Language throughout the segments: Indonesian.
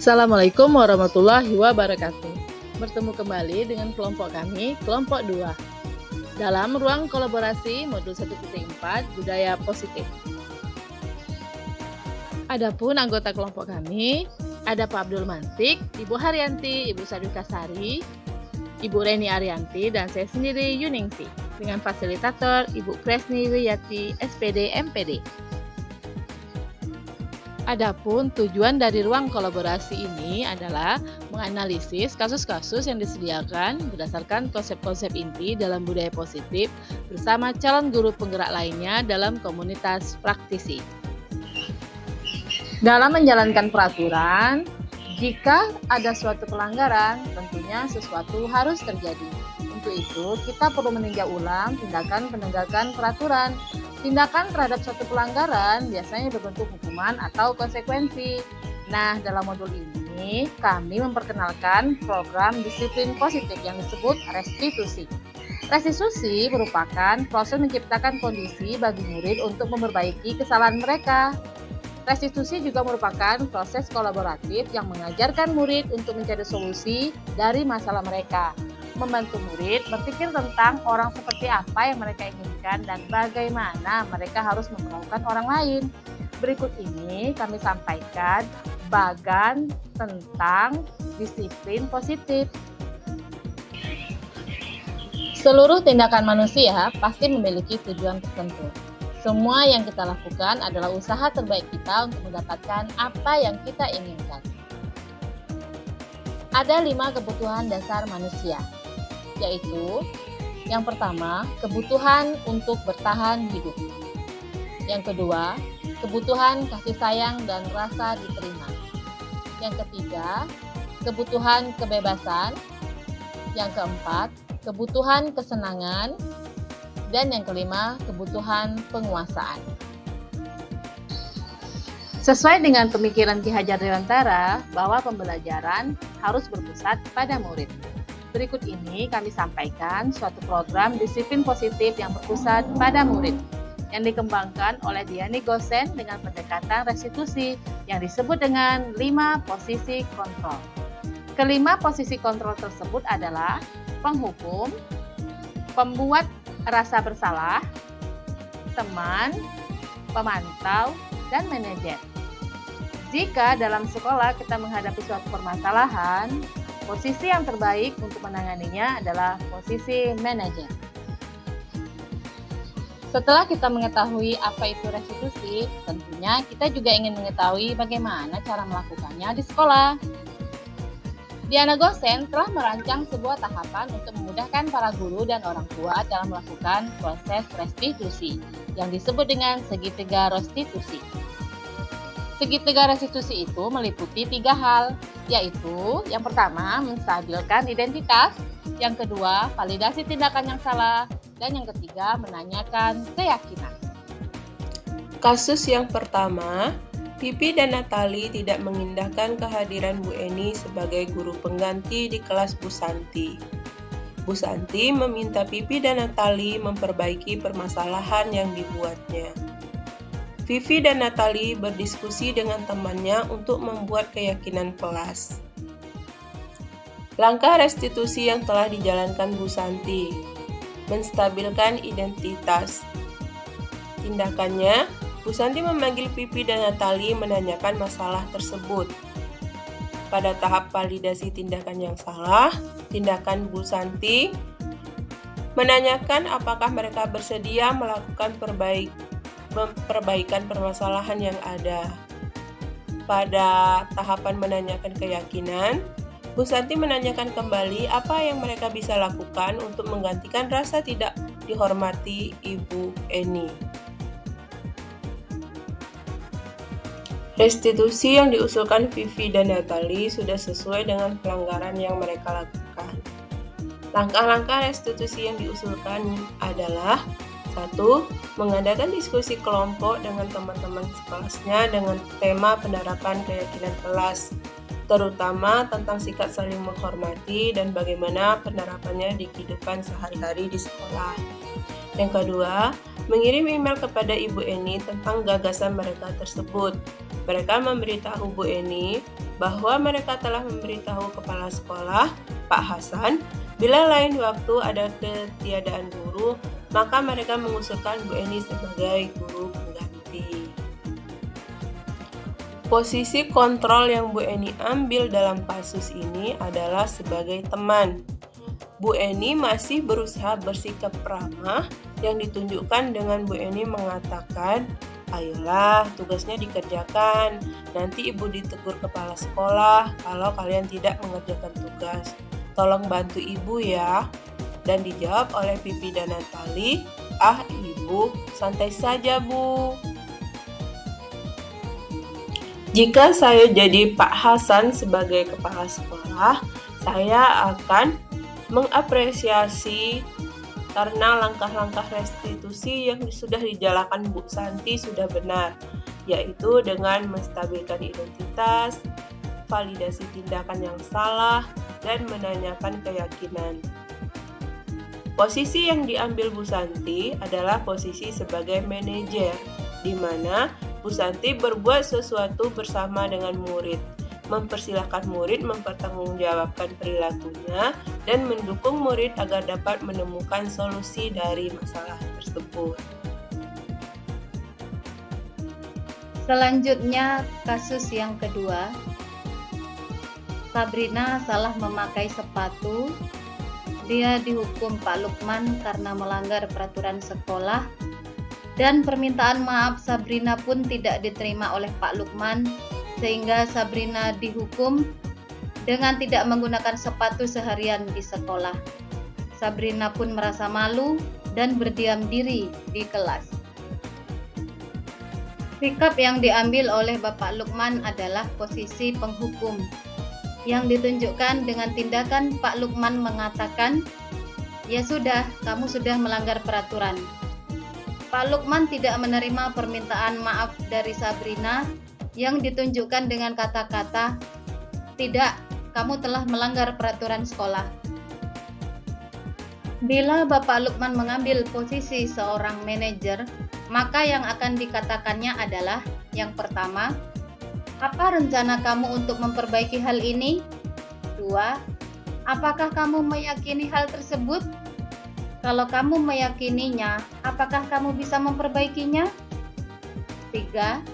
Assalamualaikum warahmatullahi wabarakatuh. Bertemu kembali dengan kelompok kami, kelompok 2. Dalam ruang kolaborasi modul 1.4 budaya positif. Adapun anggota kelompok kami, ada Pak Abdul Mantik, Ibu Haryanti, Ibu Sadika Sari, Ibu Reni Arianti, dan saya sendiri Yuningsi, dengan fasilitator Ibu Kresni Wiyati, SPD MPD. Adapun tujuan dari ruang kolaborasi ini adalah menganalisis kasus-kasus yang disediakan berdasarkan konsep-konsep inti dalam budaya positif bersama calon guru penggerak lainnya dalam komunitas praktisi. Dalam menjalankan peraturan, jika ada suatu pelanggaran, tentunya sesuatu harus terjadi. Untuk itu, kita perlu meninjau ulang tindakan penegakan peraturan. Tindakan terhadap suatu pelanggaran biasanya berbentuk hukuman atau konsekuensi. Nah, dalam modul ini, kami memperkenalkan program disiplin positif yang disebut restitusi. Restitusi merupakan proses menciptakan kondisi bagi murid untuk memperbaiki kesalahan mereka. Restitusi juga merupakan proses kolaboratif yang mengajarkan murid untuk mencari solusi dari masalah mereka, membantu murid berpikir tentang orang seperti apa yang mereka inginkan dan bagaimana mereka harus memperlakukan orang lain. Berikut ini kami sampaikan bagan tentang disiplin positif. Seluruh tindakan manusia pasti memiliki tujuan tertentu. Semua yang kita lakukan adalah usaha terbaik kita untuk mendapatkan apa yang kita inginkan. Ada 5 kebutuhan dasar manusia, yaitu yang pertama, kebutuhan untuk bertahan hidup. Yang kedua, kebutuhan kasih sayang dan rasa diterima. Yang ketiga, kebutuhan kebebasan. Yang keempat, kebutuhan kesenangan. Dan yang kelima, kebutuhan penguasaan. Sesuai dengan pemikiran Ki Hajar Dewantara bahwa pembelajaran harus berpusat pada murid. Berikut ini kami sampaikan suatu program disiplin positif yang berpusat pada murid yang dikembangkan oleh Diani Gosen dengan pendekatan restitusi yang disebut dengan 5 posisi kontrol. Kelima posisi kontrol tersebut adalah penghukum, pembuat rasa bersalah, teman, pemantau, dan manajer. Jika dalam sekolah kita menghadapi suatu permasalahan, posisi yang terbaik untuk menanganinya adalah posisi manajer. Setelah kita mengetahui apa itu restitusi, tentunya kita juga ingin mengetahui bagaimana cara melakukannya di sekolah. Diana Gosen telah merancang sebuah tahapan untuk memudahkan para guru dan orang tua dalam melakukan proses restitusi yang disebut dengan segitiga restitusi. Segitiga restitusi itu meliputi 3 hal, yaitu yang pertama menstabilkan identitas, yang kedua validasi tindakan yang salah, dan yang ketiga menanyakan keyakinan. Kasus yang pertama, Pipi dan Natali tidak mengindahkan kehadiran Bu Eni sebagai guru pengganti di kelas Bu Santi. Bu Santi meminta Pipi dan Natali memperbaiki permasalahan yang dibuatnya. Vivi dan Natali berdiskusi dengan temannya untuk membuat keyakinan kelas. Langkah restitusi yang telah dijalankan Bu Santi, menstabilkan identitas. Tindakannya, Bu Santi memanggil Pipi dan Natali menanyakan masalah tersebut. Pada tahap validasi tindakan yang salah, tindakan Bu Santi menanyakan apakah mereka bersedia melakukan perbaikan permasalahan yang ada. Pada tahapan menanyakan keyakinan, Bu Santi menanyakan kembali apa yang mereka bisa lakukan untuk menggantikan rasa tidak dihormati Ibu Eni. Restitusi yang diusulkan Vivi dan Natali sudah sesuai dengan pelanggaran yang mereka lakukan. Langkah-langkah restitusi yang diusulkan adalah 1. Mengadakan diskusi kelompok dengan teman-teman sekelasnya dengan tema penerapan keyakinan kelas, terutama tentang sikap saling menghormati dan bagaimana penerapannya di kehidupan sehari-hari di sekolah. Yang kedua, mengirim email kepada Ibu Eni tentang gagasan mereka tersebut. Mereka memberitahu Bu Eni bahwa mereka telah memberitahu kepala sekolah, Pak Hasan, bila lain waktu ada ketiadaan guru, maka mereka mengusulkan Bu Eni sebagai guru pengganti. Posisi kontrol yang Bu Eni ambil dalam kasus ini adalah sebagai teman. Bu Eni masih berusaha bersikap ramah yang ditunjukkan dengan Bu Eni mengatakan, "Ayolah, tugasnya dikerjakan. Nanti Ibu ditegur kepala sekolah kalau kalian tidak mengerjakan tugas. Tolong bantu Ibu ya." Dan dijawab oleh Vivi dan Natali, "Ah Ibu, santai saja Bu." Jika saya jadi Pak Hasan sebagai kepala sekolah, saya akan mengapresiasi karena langkah-langkah restitusi yang sudah dijalankan Bu Santi sudah benar, yaitu dengan menstabilkan identitas, validasi tindakan yang salah, dan menanyakan keyakinan. Posisi yang diambil Bu Santi adalah posisi sebagai manajer, di mana Bu Santi berbuat sesuatu bersama dengan murid, mempersilahkan murid mempertanggungjawabkan perilakunya, dan mendukung murid agar dapat menemukan solusi dari masalah tersebut. Selanjutnya, kasus yang kedua. Sabrina salah memakai sepatu. Dia dihukum Pak Lukman karena melanggar peraturan sekolah, dan permintaan maaf Sabrina pun tidak diterima oleh Pak Lukman, sehingga Sabrina dihukum dengan tidak menggunakan sepatu seharian di sekolah. Sabrina pun merasa malu dan berdiam diri di kelas. Sikap yang diambil oleh Bapak Lukman adalah posisi penghukum, yang ditunjukkan dengan tindakan Pak Lukman mengatakan, "Ya sudah, kamu sudah melanggar peraturan." Pak Lukman tidak menerima permintaan maaf dari Sabrina yang ditunjukkan dengan kata-kata, "Tidak, kamu telah melanggar peraturan sekolah." Bila Bapak Lukman mengambil posisi seorang manajer, maka yang akan dikatakannya adalah, yang pertama, "Apa rencana kamu untuk memperbaiki hal ini?" 2. "Apakah kamu meyakini hal tersebut? Kalau kamu meyakininya, apakah kamu bisa memperbaikinya?" 3.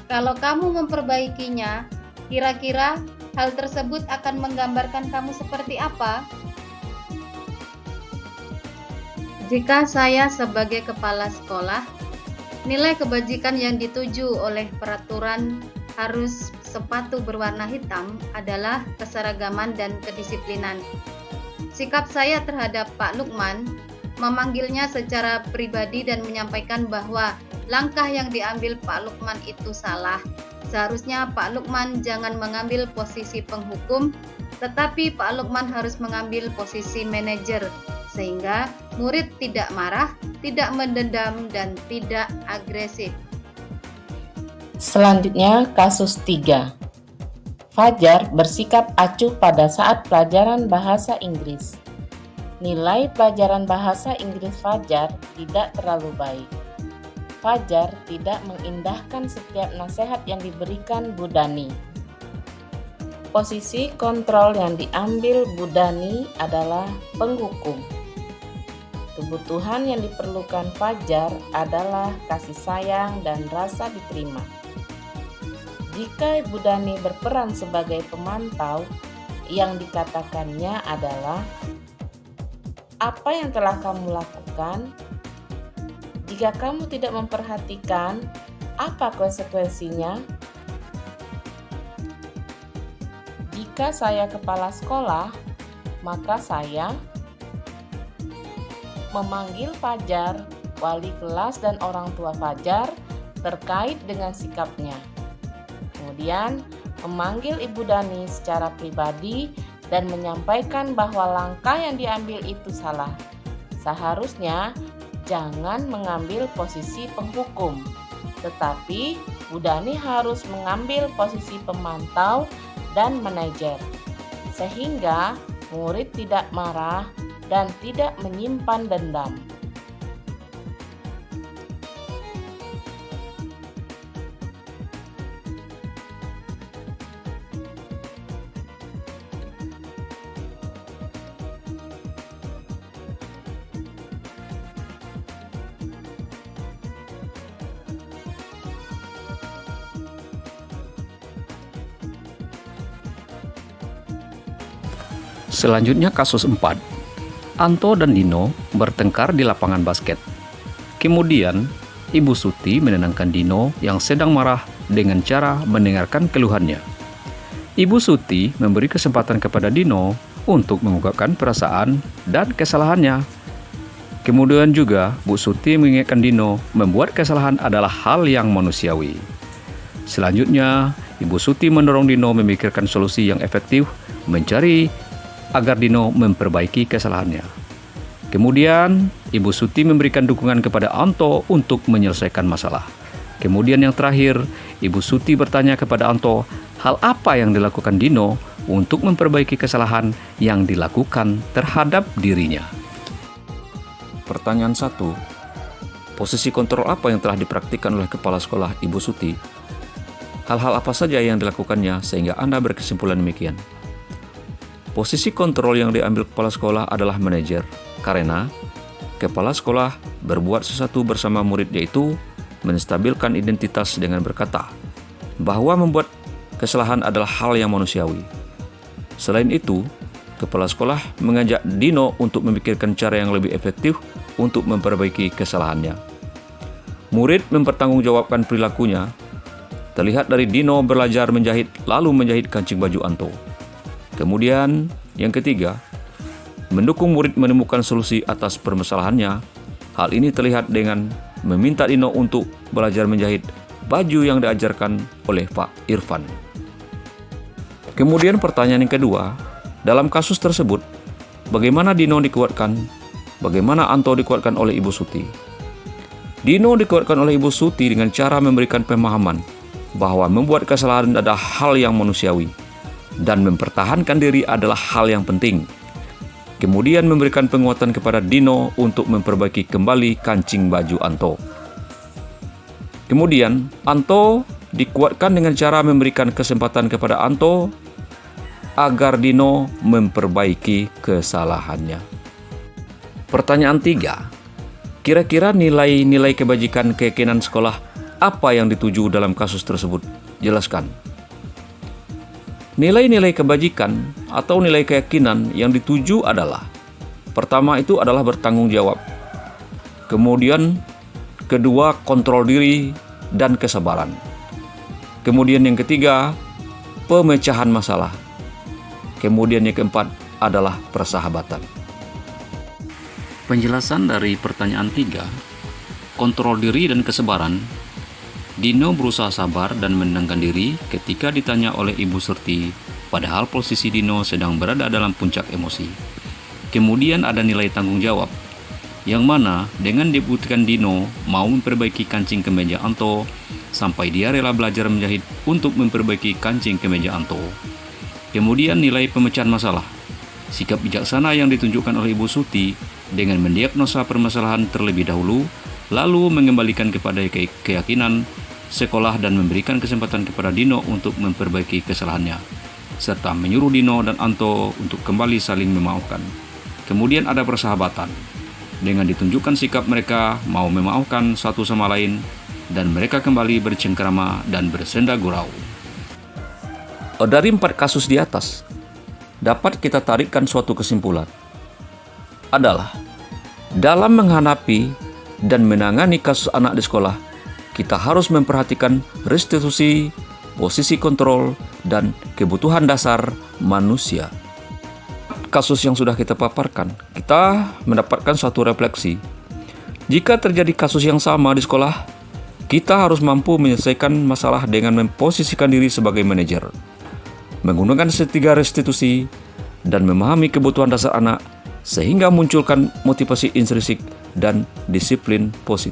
"Kalau kamu memperbaikinya, kira-kira hal tersebut akan menggambarkan kamu seperti apa?" Jika saya sebagai kepala sekolah, nilai kebajikan yang dituju oleh peraturan harus sepatu berwarna hitam adalah keseragaman dan kedisiplinan. Sikap saya terhadap Pak Lukman, memanggilnya secara pribadi dan menyampaikan bahwa langkah yang diambil Pak Lukman itu salah. Seharusnya Pak Lukman jangan mengambil posisi penghukum, tetapi Pak Lukman harus mengambil posisi manajer, sehingga murid tidak marah, tidak mendendam, dan tidak agresif. Selanjutnya, kasus 3. Fajar bersikap acuh pada saat pelajaran bahasa Inggris. Nilai pelajaran bahasa Inggris Fajar tidak terlalu baik. Fajar tidak mengindahkan setiap nasihat yang diberikan Bu Dani. Posisi kontrol yang diambil Bu Dani adalah penghukum. Kebutuhan yang diperlukan Fajar adalah kasih sayang dan rasa diterima. Jika Ibu Dani berperan sebagai pemantau, yang dikatakannya adalah, "Apa yang telah kamu lakukan? Jika kamu tidak memperhatikan, apa konsekuensinya?" Jika saya kepala sekolah, maka saya memanggil Fajar, wali kelas dan orang tua Fajar terkait dengan sikapnya. Kemudian memanggil Ibu Dani secara pribadi dan menyampaikan bahwa langkah yang diambil itu salah. Seharusnya jangan mengambil posisi penghukum, tetapi Bu Dani harus mengambil posisi pemantau dan manajer, sehingga murid tidak marah dan tidak menyimpan dendam. Selanjutnya kasus 4. Anto dan Dino bertengkar di lapangan basket. Kemudian, Ibu Suti menenangkan Dino yang sedang marah dengan cara mendengarkan keluhannya. Ibu Suti memberi kesempatan kepada Dino untuk mengungkapkan perasaan dan kesalahannya. Kemudian juga, Bu Suti mengingatkan Dino membuat kesalahan adalah hal yang manusiawi. Selanjutnya, Ibu Suti mendorong Dino memikirkan solusi yang efektif mencari agar Dino memperbaiki kesalahannya. Kemudian, Ibu Suti memberikan dukungan kepada Anto untuk menyelesaikan masalah. Kemudian yang terakhir, Ibu Suti bertanya kepada Anto hal apa yang dilakukan Dino untuk memperbaiki kesalahan yang dilakukan terhadap dirinya. Pertanyaan 1. Posisi kontrol apa yang telah dipraktikkan oleh Kepala Sekolah Ibu Suti? Hal-hal apa saja yang dilakukannya sehingga Anda berkesimpulan demikian? Posisi kontrol yang diambil kepala sekolah adalah manajer, karena kepala sekolah berbuat sesuatu bersama murid, yaitu menstabilkan identitas dengan berkata bahwa membuat kesalahan adalah hal yang manusiawi. Selain itu, kepala sekolah mengajak Dino untuk memikirkan cara yang lebih efektif untuk memperbaiki kesalahannya. Murid mempertanggungjawabkan perilakunya. Terlihat dari Dino belajar menjahit lalu menjahit kancing baju Anto. Kemudian, yang ketiga, mendukung murid menemukan solusi atas permasalahannya. Hal ini terlihat dengan meminta Dino untuk belajar menjahit baju yang diajarkan oleh Pak Irfan. Kemudian pertanyaan yang kedua, dalam kasus tersebut, bagaimana Dino dikuatkan? Bagaimana Anto dikuatkan oleh Ibu Suti? Dino dikuatkan oleh Ibu Suti dengan cara memberikan pemahaman bahwa membuat kesalahan adalah hal yang manusiawi dan mempertahankan diri adalah hal yang penting. Kemudian memberikan penguatan kepada Dino untuk memperbaiki kembali kancing baju Anto. Kemudian, Anto dikuatkan dengan cara memberikan kesempatan kepada Anto agar Dino memperbaiki kesalahannya. Pertanyaan 3. Kira-kira nilai-nilai kebajikan keyakinan sekolah apa yang dituju dalam kasus tersebut? Jelaskan. Nilai-nilai kebajikan atau nilai keyakinan yang dituju adalah: pertama itu adalah bertanggung jawab. Kemudian kedua, kontrol diri dan kesabaran. Kemudian yang ketiga, pemecahan masalah. Kemudian yang keempat adalah persahabatan. Penjelasan dari pertanyaan 3, kontrol diri dan kesabaran. Dino berusaha sabar dan menenangkan diri ketika ditanya oleh Ibu Suti, padahal posisi Dino sedang berada dalam puncak emosi. Kemudian ada nilai tanggung jawab, yang mana dengan dibuktikan Dino mau memperbaiki kancing kemeja Anto, sampai dia rela belajar menjahit untuk memperbaiki kancing kemeja Anto. Kemudian nilai pemecahan masalah, sikap bijaksana yang ditunjukkan oleh Ibu Suti dengan mendiagnosa permasalahan terlebih dahulu, lalu mengembalikan kepada keyakinan sekolah dan memberikan kesempatan kepada Dino untuk memperbaiki kesalahannya, serta menyuruh Dino dan Anto untuk kembali saling memaafkan. Kemudian ada persahabatan, dengan ditunjukkan sikap mereka mau memaafkan satu sama lain, dan mereka kembali bercengkerama dan bersenda gurau. Dari 4 kasus di atas, dapat kita tarikkan suatu kesimpulan, adalah dalam menghadapi dan menangani kasus anak di sekolah, kita harus memperhatikan restitusi, posisi kontrol, dan kebutuhan dasar manusia. Kasus yang sudah kita paparkan, kita mendapatkan suatu refleksi. Jika terjadi kasus yang sama di sekolah, kita harus mampu menyelesaikan masalah dengan memposisikan diri sebagai manajer, menggunakan ketiga restitusi, dan memahami kebutuhan dasar anak, sehingga munculkan motivasi intrinsik dan disiplin positif.